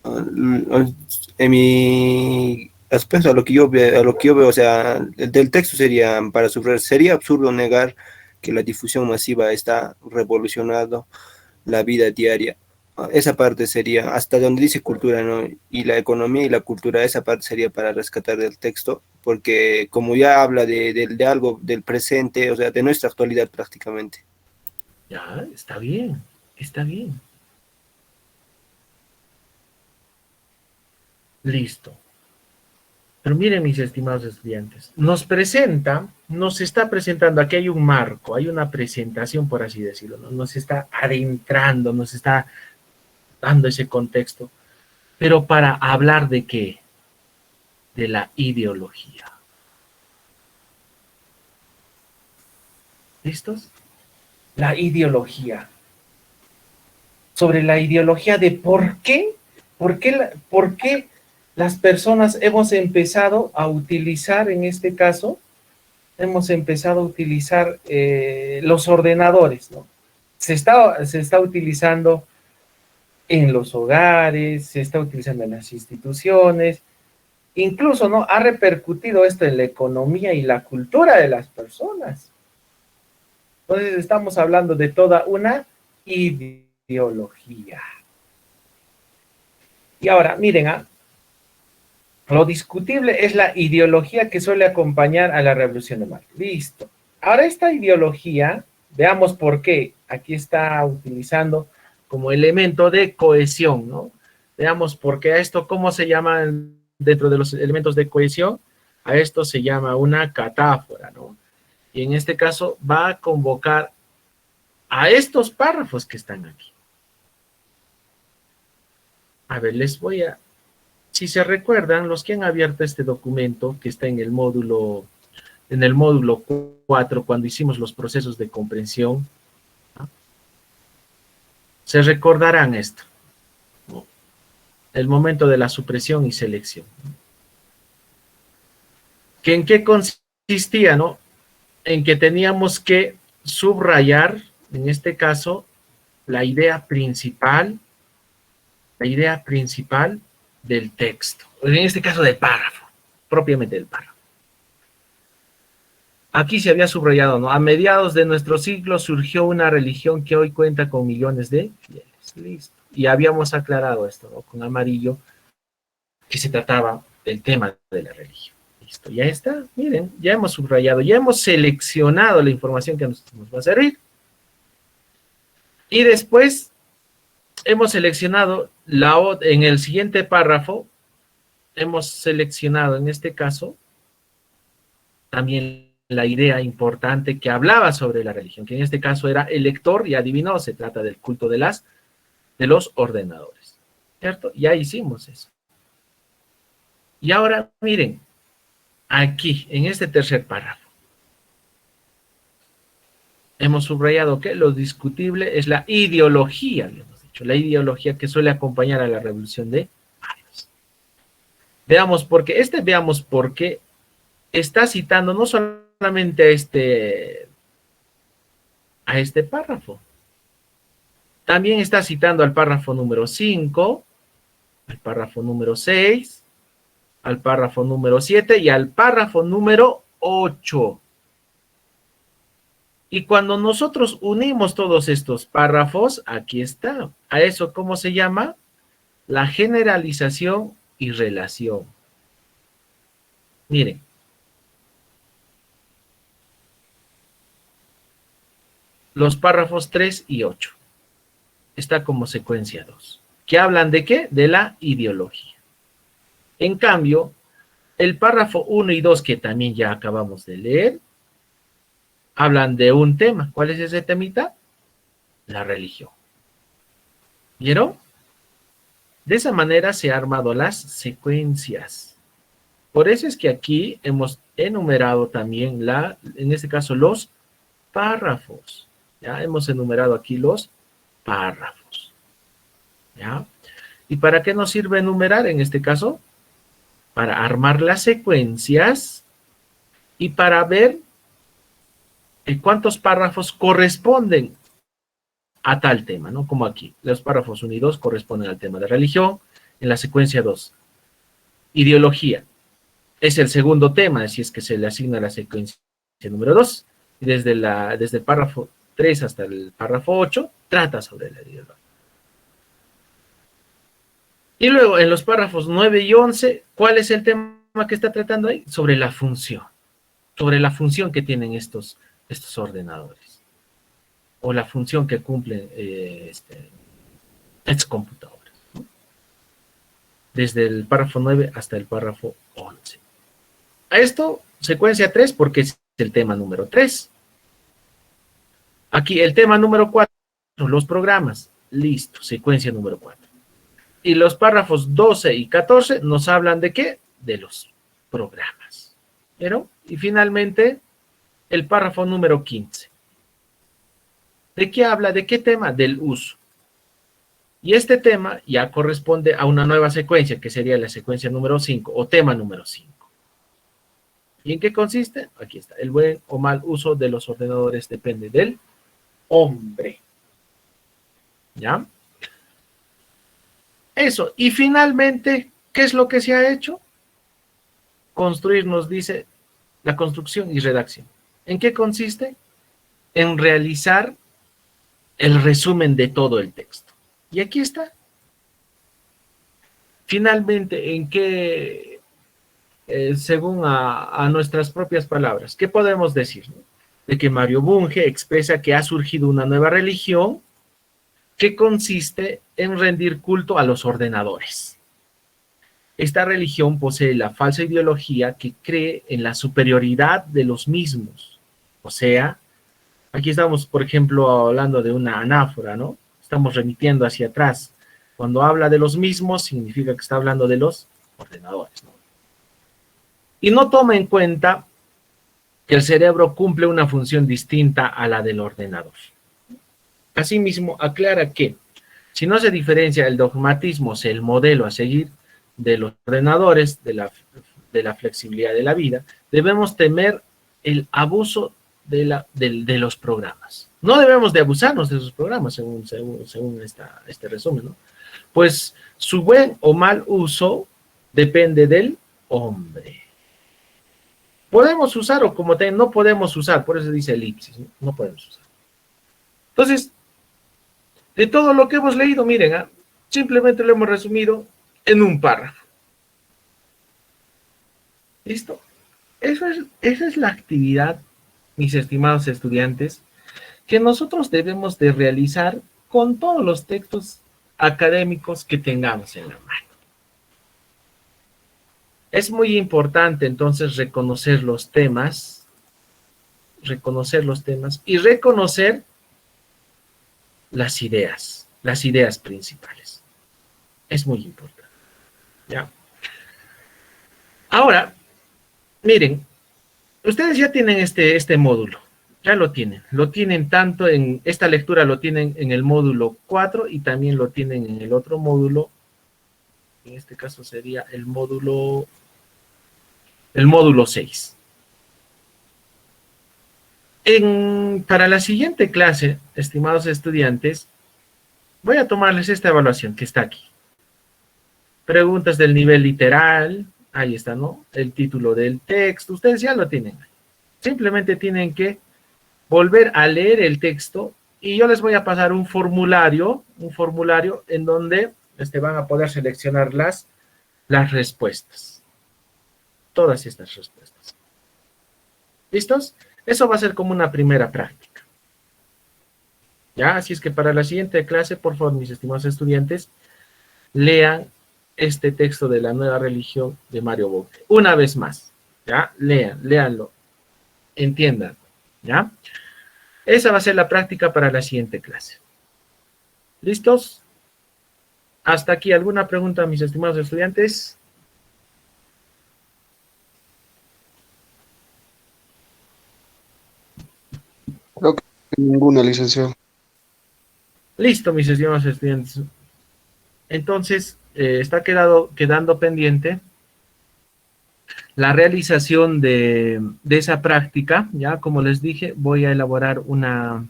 en mi aspecto, a lo que yo veo, o sea, del texto sería, para subrayar, sería absurdo negar que la difusión masiva está revolucionando la vida diaria. Esa parte sería, hasta donde dice cultura, ¿no? Y la economía y la cultura, esa parte sería para rescatar del texto, porque como ya habla de algo del presente, o sea, de nuestra actualidad prácticamente. Ya, está bien, está bien. Listo. Pero miren, mis estimados estudiantes, nos está presentando, aquí hay un marco, hay una presentación, por así decirlo, ¿no? Nos está adentrando, nos está dando ese contexto, pero para hablar de qué, de la ideología. ¿Listos? La ideología. Sobre la ideología de por qué las personas hemos empezado a utilizar, en este caso, hemos empezado a utilizar los ordenadores, ¿no? Se está utilizando en los hogares, se está utilizando en las instituciones, incluso, ¿no? Ha repercutido esto en la economía y la cultura de las personas. Entonces estamos hablando de toda una ideología. Y ahora, miren, lo discutible es la ideología que suele acompañar a la Revolución de Mayo. Listo. Ahora esta ideología, veamos por qué. Aquí está utilizando como elemento de cohesión, ¿no? Veamos por qué a esto, ¿cómo se llama dentro de los elementos de cohesión? A esto se llama una catáfora, ¿no? Y en este caso va a convocar a estos párrafos que están aquí. A ver, si se recuerdan, los que han abierto este documento que está en el módulo 4, cuando hicimos los procesos de comprensión, ¿no? Se recordarán esto, ¿no? El momento de la supresión y selección, ¿no? ¿Que en qué consistía, no? En que teníamos que subrayar, en este caso, la idea principal del texto, en este caso del párrafo, propiamente del párrafo. Aquí se había subrayado, ¿no? A mediados de nuestro siglo surgió una religión que hoy cuenta con millones de fieles. Listo. Y habíamos aclarado esto, ¿no? Con amarillo, que se trataba del tema de la religión. Listo, ya está. Miren, ya hemos subrayado, ya hemos seleccionado la información que nos va a servir. Y después hemos seleccionado en el siguiente párrafo, hemos seleccionado en este caso también la idea importante que hablaba sobre la religión, que en este caso era el lector, y adivinó, se trata del culto de los ordenadores, ¿cierto? Ya hicimos eso. Y ahora, miren, aquí, en este tercer párrafo, hemos subrayado que lo discutible es la ideología, habíamos dicho, la ideología que suele acompañar a la Revolución de Mayo. Veamos por qué está citando no solamente a este párrafo, también está citando al párrafo número 5, al párrafo número 6, al párrafo número 7 y al párrafo número 8. Y cuando nosotros unimos todos estos párrafos, aquí está. ¿A eso cómo se llama? La generalización y relación. Miren. Los párrafos 3 y 8. Está como secuencia 2. ¿Que hablan de qué? De la ideología. En cambio, el párrafo 1 y 2, que también ya acabamos de leer, hablan de un tema. ¿Cuál es ese temita? La religión. ¿Vieron? De esa manera se han armado las secuencias. Por eso es que aquí hemos enumerado también en este caso, los párrafos. Ya hemos enumerado aquí los párrafos. ¿Ya? ¿Y para qué nos sirve enumerar en este caso? Para armar las secuencias y para ver cuántos párrafos corresponden a tal tema, ¿no? Como aquí, los párrafos 1 y 2 corresponden al tema de religión, en la secuencia 2. Ideología, es el segundo tema, si es que se le asigna la secuencia número 2, y desde el párrafo 3 hasta el párrafo 8, trata sobre la ideología. Y luego, en los párrafos 9 y 11, ¿cuál es el tema que está tratando ahí? Sobre la función que tienen estos ordenadores, o la función que cumplen estos computadores, ¿no? Desde el párrafo 9 hasta el párrafo 11. A esto, secuencia 3, porque es el tema número 3. Aquí el tema número 4, los programas. Listo, secuencia número 4. Y los párrafos 12 y 14 nos hablan de ¿qué? De los programas. ¿Pero? Y finalmente, el párrafo número 15. ¿De qué habla? ¿De qué tema? Del uso. Y este tema ya corresponde a una nueva secuencia, que sería la secuencia número 5, o tema número 5. ¿Y en qué consiste? Aquí está. El buen o mal uso de los ordenadores depende del hombre. ¿Ya? Eso. Y finalmente, ¿qué es lo que se ha hecho? Construir, nos dice, la construcción y redacción. ¿En qué consiste? En realizar el resumen de todo el texto. Y aquí está. Finalmente, ¿en qué, según a nuestras propias palabras, qué podemos decir? De que Mario Bunge expresa que ha surgido una nueva religión que consiste en rendir culto a los ordenadores. Esta religión posee la falsa ideología que cree en la superioridad de los mismos. O sea, aquí estamos, por ejemplo, hablando de una anáfora, ¿no? Estamos remitiendo hacia atrás. Cuando habla de los mismos, significa que está hablando de los ordenadores, ¿no? Y no toma en cuenta que el cerebro cumple una función distinta a la del ordenador. Asimismo, aclara que si no se diferencia el dogmatismo, o sea, el modelo a seguir de los ordenadores, de la flexibilidad de la vida, debemos temer el abuso de los programas. No debemos de abusarnos de esos programas, según este resumen, ¿no? Pues su buen o mal uso depende del hombre. Podemos usar o como no podemos usar, por eso dice elipsis, ¿no? No podemos usar. Entonces, de todo lo que hemos leído, miren, simplemente lo hemos resumido en un párrafo. ¿Listo? Esa es la actividad, mis estimados estudiantes, que nosotros debemos de realizar con todos los textos académicos que tengamos en la mano. Es muy importante entonces reconocer los temas y reconocer las ideas principales. Es muy importante. ¿Ya? Ahora, miren, ustedes ya tienen este módulo, ya lo tienen tanto en esta lectura, lo tienen en el módulo 4 y también lo tienen en el otro módulo, en este caso sería el módulo 6. Para la siguiente clase, estimados estudiantes, voy a tomarles esta evaluación que está aquí. Preguntas del nivel literal, ahí está, ¿no? El título del texto, ustedes ya lo tienen. Simplemente tienen que volver a leer el texto y yo les voy a pasar un formulario en donde van a poder seleccionar las respuestas. Todas estas respuestas. ¿Listos? Eso va a ser como una primera práctica. ¿Ya? Así es que para la siguiente clase, por favor, mis estimados estudiantes, lean este texto de la nueva religión de Mario Bunge. Una vez más, ¿ya? Léanlo, entiendan, ¿ya? Esa va a ser la práctica para la siguiente clase. ¿Listos? Hasta aquí, ¿alguna pregunta, mis estimados estudiantes? Creo que ninguna, licenciado. Listo, mis estimados estudiantes. Entonces, está quedando pendiente la realización de esa práctica, ya como les dije, voy a elaborar un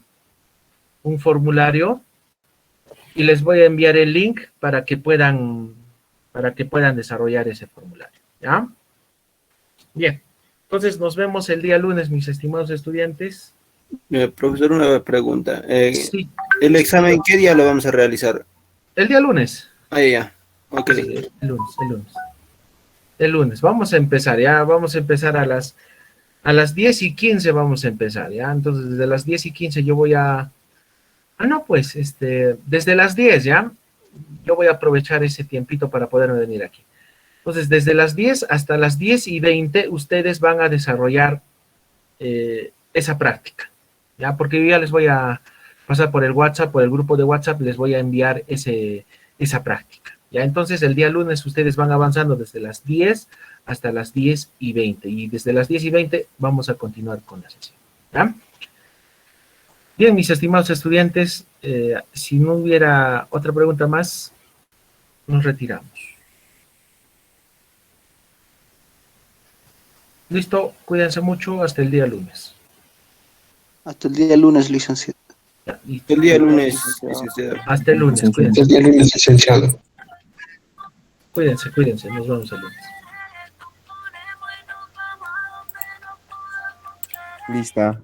formulario y les voy a enviar el link para que puedan desarrollar ese formulario, ¿ya? Bien, entonces nos vemos el día lunes, mis estimados estudiantes. Profesor, una pregunta. Sí, ¿El examen qué día lo vamos a realizar? el día lunes. Ah, ya. Ok. Sí, el lunes. Vamos a empezar, ya, vamos a empezar a las 10:15 vamos a empezar, ya. Entonces, desde las 10:15 yo voy a... Ah, no, pues, desde las 10, ya. Yo voy a aprovechar ese tiempito para poderme venir aquí. Entonces, desde las 10 hasta las 10:20, ustedes van a desarrollar esa práctica, ¿ya? Porque yo ya les voy a pasar por el WhatsApp, por el grupo de WhatsApp, les voy a enviar esa práctica, ¿ya? Entonces, el día lunes ustedes van avanzando desde las 10 hasta las 10:20, y desde las 10:20 vamos a continuar con la sesión, ¿ya? Bien, mis estimados estudiantes, si no hubiera otra pregunta más, nos retiramos. Listo, cuídense mucho, hasta el día lunes. Hasta el día lunes, licenciado. Ya, listo. El día lunes, licenciado. Hasta el lunes, cuídense. El día lunes, licenciado. Cuídense, nos vemos el lunes. Lista.